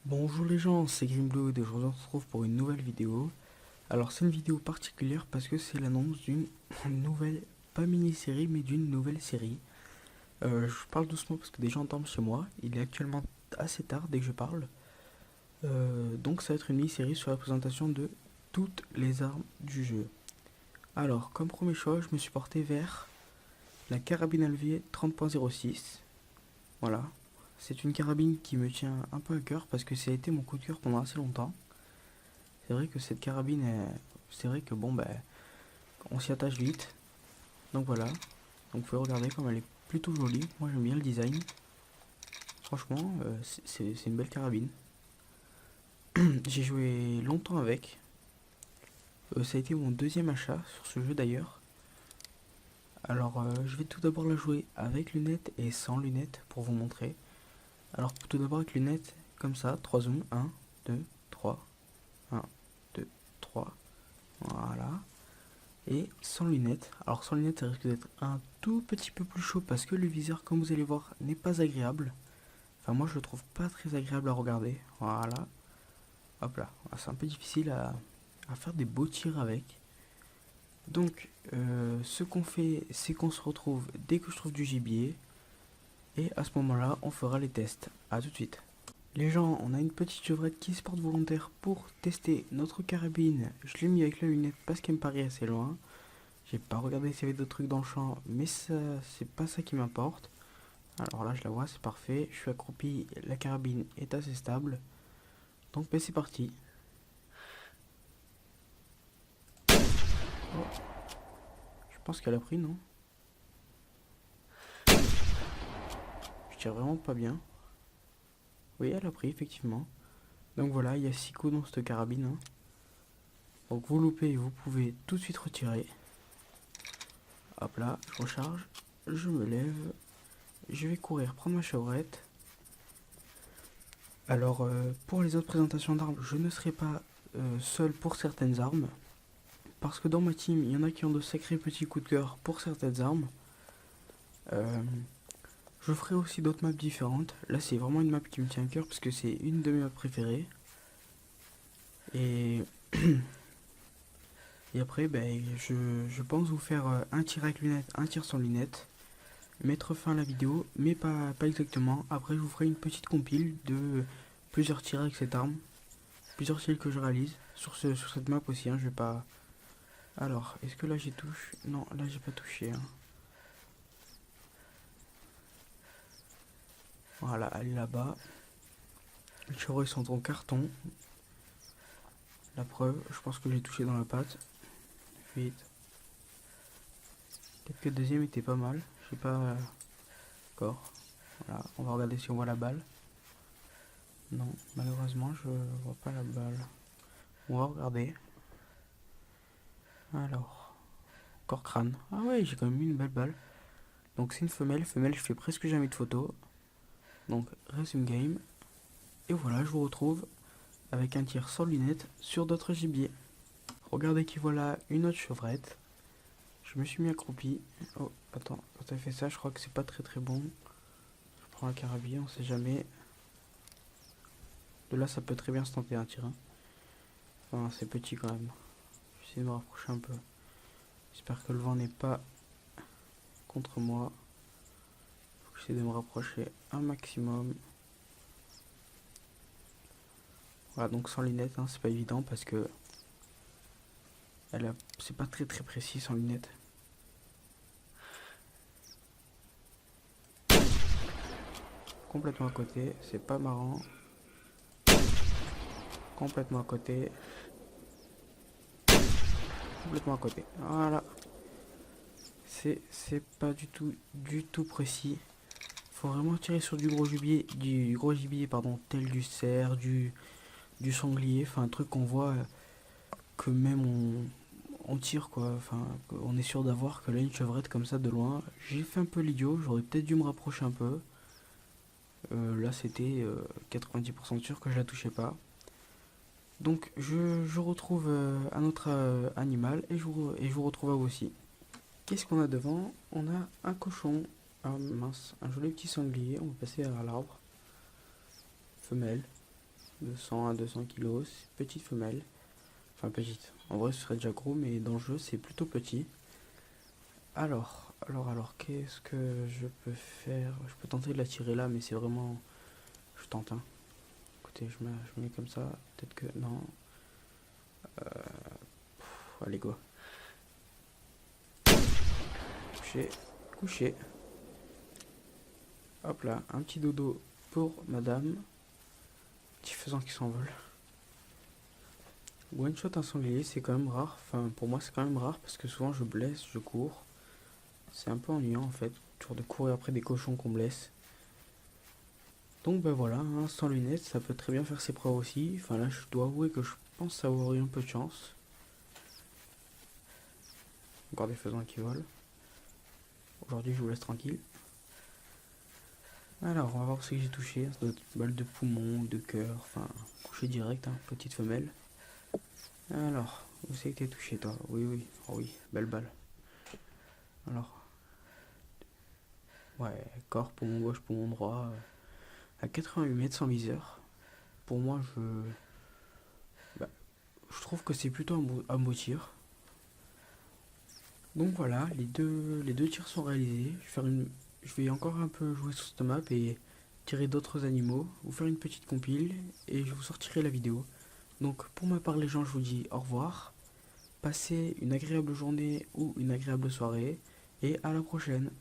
Bonjour les gens, c'est Grimblood et aujourd'hui on se retrouve pour une nouvelle vidéo. Alors c'est une vidéo particulière parce que c'est l'annonce d'une nouvelle, pas mini-série mais d'une nouvelle série. Je parle doucement parce que des gens dorment chez moi, il est actuellement assez tard dès que je parle. Donc ça va être une mini-série sur la présentation de toutes les armes du jeu. Alors comme premier choix, je me suis porté vers la carabine Alvier 30.06. Voilà, c'est une carabine qui me tient un peu à cœur parce que ça a été mon coup de cœur pendant assez longtemps. C'est vrai que cette carabine, c'est vrai que bon, on s'y attache vite. Donc voilà. Donc vous pouvez regarder comme elle est plutôt jolie. Moi j'aime bien le design. Franchement, c'est une belle carabine. J'ai joué longtemps avec. Ça a été mon deuxième achat sur ce jeu d'ailleurs. Alors je vais tout d'abord la jouer avec lunettes et sans lunettes pour vous montrer. Alors tout d'abord avec lunettes, comme ça, 3 zooms, 1, 2, 3, 1, 2, 3, voilà. Et sans lunettes. Alors sans lunettes ça risque d'être un tout petit peu plus chaud parce que le viseur comme vous allez voir n'est pas agréable. Enfin moi je le trouve pas très agréable à regarder. Voilà. Hop là. C'est un peu difficile à faire des beaux tirs avec. Donc ce qu'on fait c'est qu'on se retrouve dès que je trouve du gibier. Et à ce moment là on fera les tests. A tout de suite. Les gens, on a une petite chevrette qui se porte volontaire pour tester notre carabine. Je l'ai mis avec la lunette parce qu'elle me paraît assez loin. J'ai pas regardé s'il y avait d'autres trucs dans le champ, mais ça, c'est pas ça qui m'importe. Alors là, je la vois, c'est parfait. Je suis accroupi, la carabine est assez stable. Donc, c'est parti. Oh, je pense qu'elle a pris, non? Je tire vraiment pas bien. Oui, elle a pris, effectivement. Donc voilà, il y a 6 coups dans cette carabine, hein. Donc vous loupez, vous pouvez tout de suite retirer. Hop là, je recharge, je me lève, je vais courir prendre ma chevrette. Alors, pour les autres présentations d'armes, je ne serai pas seul pour certaines armes. Parce que dans ma team, il y en a qui ont de sacrés petits coups de cœur pour certaines armes. Euh, je ferai aussi d'autres maps différentes. Là, c'est vraiment une map qui me tient à cœur parce que c'est une de mes maps préférées. Et, et après, je pense vous faire un tir avec lunettes, un tir sans lunettes. Mettre fin à la vidéo, mais pas exactement. Après, je vous ferai une petite compile de plusieurs tirs avec cette arme. Plusieurs tirs que je réalise sur cette map aussi. Hein, je vais pas. Alors, est-ce que là j'ai touché? Non, là j'ai pas touché. Hein. Voilà, elle est là-bas. Les chevreuils sont en carton. La preuve, je pense que j'ai touché dans la patte. Vite. Peut-être que le deuxième était pas mal. Je sais pas encore. Voilà, on va regarder si on voit la balle. Non, malheureusement, je vois pas la balle. On va regarder. Alors, encore crâne. Ah ouais, j'ai quand même eu une belle balle. Donc c'est une femelle. Femelle, je fais presque jamais de photos. Donc, resume game. Et voilà, je vous retrouve avec un tir sans lunettes sur d'autres gibiers. Regardez qui voilà une autre chevrette. Je me suis mis accroupi. Oh, attends, quand elle fait ça, je crois que c'est pas très très bon. Je prends un carabine, on sait jamais. De là, ça peut très bien se tenter un tir. Hein. Enfin, c'est petit quand même. J'essaie de me rapprocher un peu. J'espère que le vent n'est pas contre moi. Faut que j'essaie de me rapprocher un maximum. Voilà, donc sans lunettes, hein, c'est pas évident parce que c'est pas très très précis sans lunettes. Complètement à côté, c'est pas marrant. Complètement à côté. Complètement à côté. Voilà. C'est pas du tout précis. Faut vraiment tirer sur du gros gibier, pardon, tel du cerf, du sanglier, enfin un truc qu'on voit que même on tire quoi, enfin on est sûr d'avoir que là une chevrette comme ça de loin. J'ai fait un peu l'idiot, j'aurais peut-être dû me rapprocher un peu. Là c'était 90% sûr que je la touchais pas. Donc je retrouve un autre animal et je vous retrouve à vous aussi. Qu'est-ce qu'on a devant? On a un cochon. Mince, un joli petit sanglier. On va passer à l'arbre. Femelle. de 100 à 200 kilos, petite femelle. Enfin petite, en vrai ce serait déjà gros, mais dans le jeu c'est plutôt petit. Alors, qu'est-ce que je peux faire? Je peux tenter de la tirer là, mais c'est vraiment... Je tente, hein. Écoutez, je mets comme ça, peut-être que... Non. Allez, go. Couché, couché. Hop là, un petit dodo pour madame. Petit faisan qui s'envole. One shot un sanglier, c'est quand même rare. Enfin, pour moi, c'est quand même rare parce que souvent je blesse, je cours. C'est un peu ennuyant en fait, toujours de courir après des cochons qu'on blesse. Donc ben voilà, hein, sans lunettes, ça peut très bien faire ses preuves aussi. Enfin là, je dois avouer que je pense avoir eu un peu de chance. Encore des faisans qui volent. Aujourd'hui, je vous laisse tranquille. Alors, on va voir ce que j'ai touché. Ça doit être balle de poumon ou de cœur. Enfin, couché direct, hein, petite femelle. Alors, où c'est que t'es touché toi? Oui, oui, oh oui, belle balle. Alors, ouais, corps, poumon gauche, poumon droit. À 88 mètres sans viseur. Pour moi, bah, je trouve que c'est plutôt un beau tir. Donc voilà, les deux tirs sont réalisés. Je vais encore un peu jouer sur cette map et tirer d'autres animaux, vous faire une petite compile et je vous sortirai la vidéo. Donc pour ma part les gens, je vous dis au revoir, passez une agréable journée ou une agréable soirée et à la prochaine.